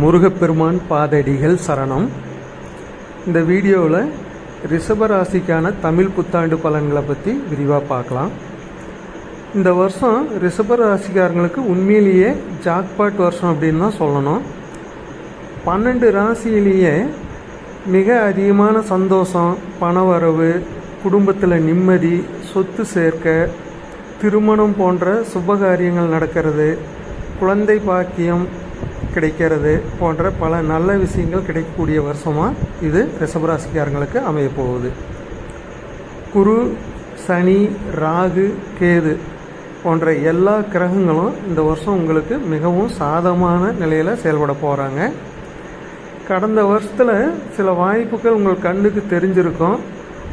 முருகப்பெருமான் பாதடிகள் சரணம். இந்த வீடியோவில் ரிஷபராசிக்கான தமிழ் புத்தாண்டு பலன்களை பற்றி விரிவாக பார்க்கலாம். இந்த வருஷம் ரிஷபராசிக்காரங்களுக்கு உண்மையிலேயே ஜாக்பாட் வருஷம் அப்படின்னு தான் சொல்லணும். 12 ராசியிலேயே மிக அதிகமான சந்தோஷம், பணவரவு, குடும்பத்தில் நிம்மதி, சொத்து சேர்க்க, திருமணம் போன்ற சுபகாரியங்கள் நடக்கிறது, குழந்தை பாக்கியம் கிடைக்கிறது போன்ற பல நல்ல விஷயங்கள் கிடைக்கக்கூடிய வருஷமாக இது ரிஷபராசிக்காரங்களுக்கு அமைய போகுது. குரு, சனி, ராகு, கேது போன்ற எல்லா கிரகங்களும் இந்த வருஷம் உங்களுக்கு மிகவும் சாதகமான நிலையில் செயல்பட போகிறாங்க. கடந்த வருஷத்தில் சில வாய்ப்புகள் உங்கள் கண்ணுக்கு தெரிஞ்சிருக்கும்.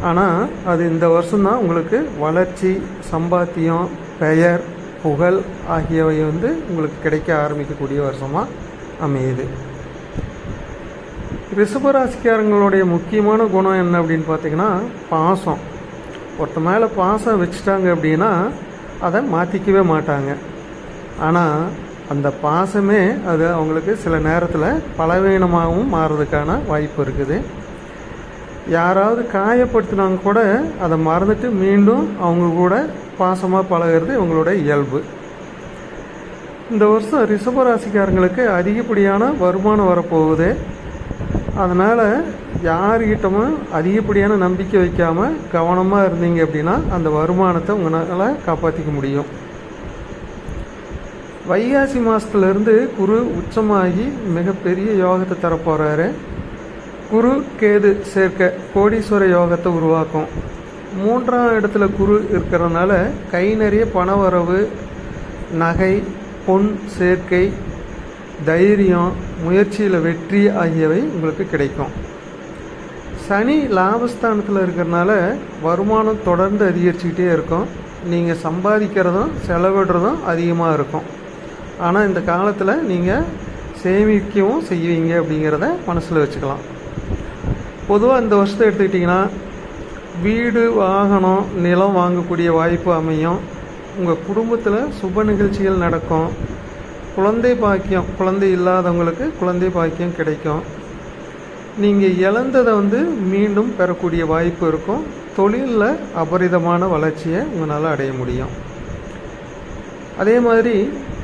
ஆனால் அது இந்த வருஷம்தான் உங்களுக்கு வளர்ச்சி, சம்பாத்தியம், பெயர், புகழ் ஆகியவை உங்களுக்கு கிடைக்க ஆரம்பிக்கக்கூடிய வருஷமாக அமையுது. ரிஷபராசிக்காரங்களுடைய முக்கியமான குணம் என்ன அப்படின்னு பார்த்தீங்கன்னா பாசம். ஒருத்த மேலே பாசம் வச்சுட்டாங்க அப்படின்னா அதை மாற்றிக்கவே மாட்டாங்க. ஆனால் அந்த பாசமே அது அவங்களுக்கு சில நேரத்தில் பலவீனமாகவும் மாறுறதுக்கான வாய்ப்பு இருக்குது. யாராவது காயப்படுத்தினாங்க கூட அதை மறந்துட்டு மீண்டும் அவங்க கூட பாசமாக பழகிறது இவங்களோட இயல்பு. இந்த வருஷம் ரிஷபராசிக்காரங்களுக்கு அதிகப்படியான வருமானம் வரப்போகுது. அதனால் யார்கிட்டமும் அதிகப்படியான நம்பிக்கை வைக்காமல் கவனமாக இருந்தீங்க அப்படின்னா அந்த வருமானத்தை உங்களால் காப்பாற்றிக்க முடியும். வைகாசி மாதத்துலேருந்து குரு உச்சமாகி மிகப்பெரிய யோகத்தை தரப்போகிறாரு. குரு கேது சேர்க்க கோடீஸ்வர யோகத்தை உருவாக்கும். 3ஆம் இடத்துல குரு இருக்கிறதுனால கை நிறைய பண வரவு, நகை, பொன் சேர்க்கை, தைரியம், முயற்சியில் வெற்றி ஆகியவை உங்களுக்கு கிடைக்கும். சனி லாபஸ்தானத்தில் இருக்கிறதுனால வருமானம் தொடர்ந்து அதிகரிச்சுக்கிட்டே இருக்கும். நீங்கள் சம்பாதிக்கிறதும் செலவிடுறதும் அதிகமாக இருக்கும். ஆனால் இந்த காலத்தில் நீங்கள் சேமிக்கவும் செய்வீங்க அப்படிங்கிறத மனசில் வச்சுக்கலாம். பொதுவாக இந்த வருஷத்தை எடுத்துக்கிட்டிங்கன்னா வீடு, வாகனம், நிலம் வாங்கக்கூடிய வாய்ப்பு அமையும். உங்கள் குடும்பத்தில் சுப நிகழ்ச்சிகள் நடக்கும். குழந்தை பாக்கியம், குழந்தை இல்லாதவங்களுக்கு குழந்தை பாக்கியம் கிடைக்கும். நீங்கள் இழந்ததை மீண்டும் பெறக்கூடிய வாய்ப்பு இருக்கும். தொழிலில் அபரிதமான வளர்ச்சியை உங்களால் அடைய முடியும். அதே மாதிரி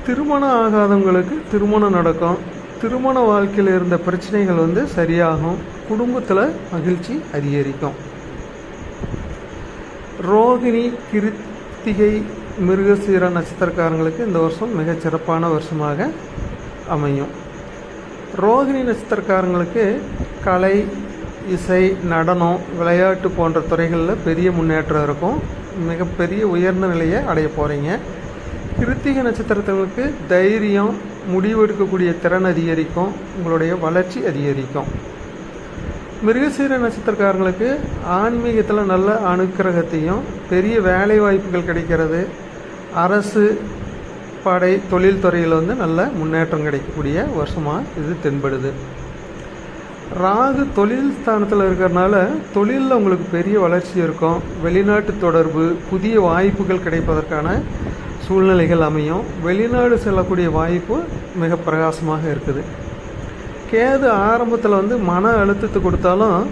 திருமணம் ஆகாதவங்களுக்கு திருமணம் நடக்கும். திருமண வாழ்க்கையில் இருந்த பிரச்சனைகள் சரியாகும். குடும்பத்தில் மகிழ்ச்சி அதிகரிக்கும். ரோகிணி, கிருத்திகை, மிருகசீர நட்சத்திரக்காரங்களுக்கு இந்த வருஷம் மிகச்சிறப்பான வருஷமாக அமையும். ரோகிணி நட்சத்திரக்காரங்களுக்கு கலை, இசை, நடனம், விளையாட்டு போன்ற துறைகளில் பெரிய முன்னேற்றம் இருக்கும். மிகப்பெரிய உயர்ந்த நிலையை அடைய போகிறீங்க. கிருத்திகை நட்சத்திரங்களுக்கு தைரியம், முடிவெடுக்கக்கூடிய திறன் அதிகரிக்கும். உங்களுடைய வளர்ச்சி அதிகரிக்கும். மிருகசீர நட்சத்திரக்காரங்களுக்கு ஆன்மீகத்தில் நல்ல அனுக்கிரகத்தையும், பெரிய வேலை வாய்ப்புகள் கிடைக்கிறது. அரசு, படை, தொழில் துறையில் நல்ல முன்னேற்றம் கிடைக்கக்கூடிய வருஷமாக இது தென்படுது. ராகு தொழில் ஸ்தானத்தில் இருக்கிறதுனால தொழிலில் உங்களுக்கு பெரிய வளர்ச்சி இருக்கும். வெளிநாட்டு தொடர்பு, புதிய வாய்ப்புகள் கிடைப்பதற்கான சூழ்நிலைகள் அமையும். வெளிநாடு செல்லக்கூடிய வாய்ப்பு மிக பிரகாசமாக இருக்குது. கேது ஆரம்பத்தில் மன அழுத்தத்தை கொடுத்தாலும்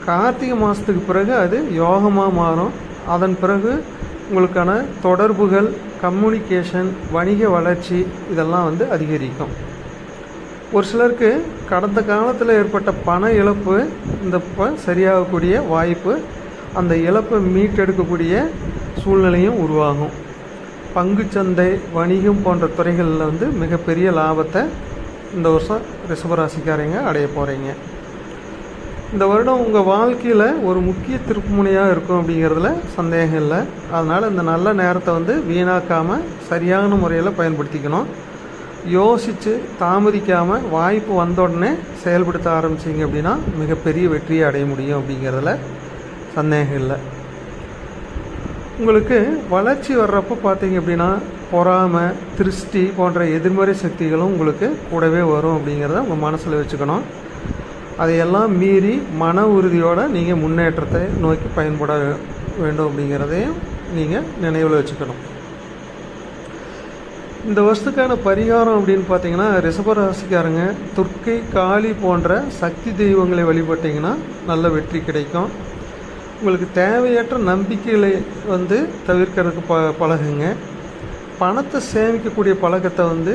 கார்த்திகை மாதத்துக்கு பிறகு அது யோகமாக மாறும். அதன் பிறகு உங்களுக்கான தொடர்புகள், கம்யூனிகேஷன், வணிக வளர்ச்சி இதெல்லாம் அதிகரிக்கும். ஒரு சிலருக்கு கடந்த காலத்தில் ஏற்பட்ட பண இழப்பு இப்போ சரியாகக்கூடிய வாய்ப்பு, அந்த இழப்பை மீட்டெடுக்கக்கூடிய சூழ்நிலையும் உருவாகும். பங்குச்சந்தை, வணிகம் போன்ற துறைகளில் மிகப்பெரிய லாபத்தை இந்த வருஷம் ரிஷபராசிக்காரங்க அடைய போகிறீங்க. இந்த வருடம் உங்கள் வாழ்க்கையில் ஒரு முக்கிய திருப்புமுனையாக இருக்கும் அப்படிங்கிறதுல சந்தேகம் இல்லை. அதனால் இந்த நல்ல நேரத்தை வீணாக்காமல் சரியான முறையில் பயன்படுத்திக்கணும். யோசித்து தாமதிக்காமல் வாய்ப்பு வந்த உடனே செயல்படுத்த ஆரம்பிச்சிங்க அப்படின்னா மிகப்பெரிய வெற்றியை அடைய முடியும் அப்படிங்கிறதுல சந்தேகம் இல்லை. உங்களுக்கு வளர்ச்சி வர்றப்போ பார்த்தீங்க அப்படின்னா பொறாமை, திருஷ்டி போன்ற எதிர்மறை சக்திகளும் உங்களுக்கு கூடவே வரும் அப்படிங்கிறத உங்கள் மனசில் வச்சுக்கணும். அதையெல்லாம் மீறி மன உறுதியோடு நீங்கள் முன்னேற்றத்தை நோக்கி பயன்பட வேண்டும் அப்படிங்கிறதையும் நீங்கள் நினைவில் வச்சுக்கணும். இந்த வருஷத்துக்கான பரிகாரம் அப்படின்னு பார்த்தீங்கன்னா, ரிஷபராசிக்காரங்க துர்க்கை, காளி போன்ற சக்தி தெய்வங்களை வழிபட்டிங்கன்னா நல்ல வெற்றி கிடைக்கும். உங்களுக்கு தேவையற்ற நம்பிக்கைகளை தவிர்க்கிறதுக்கு பழகுங்க. பணத்தை சேமிக்கக்கூடிய பழக்கத்தை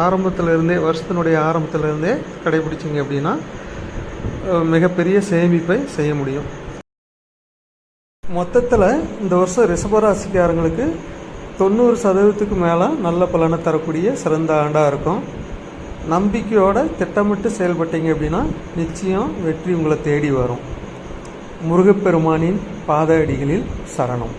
ஆரம்பத்திலிருந்தே, வருஷத்தினுடைய ஆரம்பத்திலிருந்தே கடைபிடிச்சிங்க அப்படின்னா மிகப்பெரிய சேமிப்பை செய்ய முடியும். மொத்தத்தில் இந்த வருஷம் ரிஷபராசிக்காரங்களுக்கு 90% மேலே நல்ல பலனை தரக்கூடிய சிறந்த ஆண்டாக இருக்கும். நம்பிக்கையோடு திட்டமிட்டு செயல்பட்டீங்க அப்படின்னா நிச்சயம் வெற்றி உங்களை தேடி வரும். முருகப்பெருமானின் பாத அடிகளில் சரணம்.